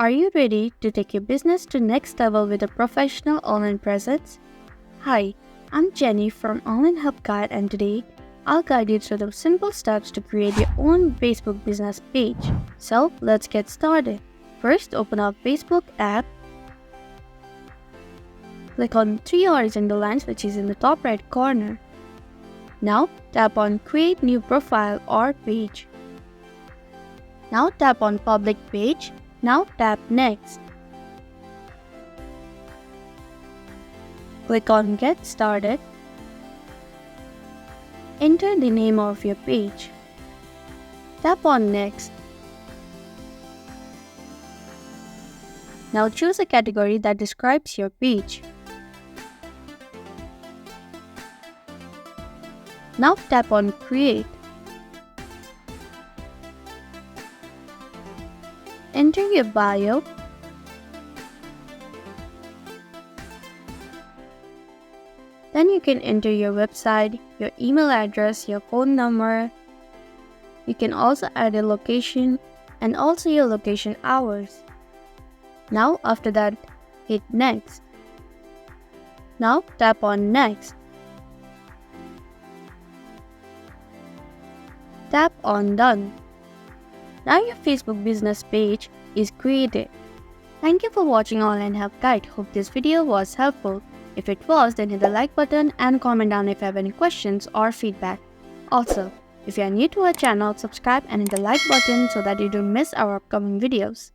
Are you ready to take your business to next level with a professional online presence? Hi, I'm Jenny from Online Help Guide, and today I'll guide you through the simple steps to create your own Facebook business page. So let's get started. First, open up Facebook app. Click on three horizontal lines which is in the top right corner. Now tap on Create New Profile or Page. Now tap on Public Page. Now tap Next. Click on Get Started. Enter the name of your page. Tap on Next. Now choose a category that describes your page. Now tap on Create. Enter your bio. Then you can enter your website, your email address, your phone number. You can also add a location and also your location hours. Now after that, hit Next. Now tap on Next. Tap on Done. Now your Facebook business page is created. Thank you for watching Online Help Guide. Hope this video was helpful. If it was, then hit the like button and comment down if you have any questions or feedback. Also, if you are new to our channel, subscribe and hit the like button so that you don't miss our upcoming videos.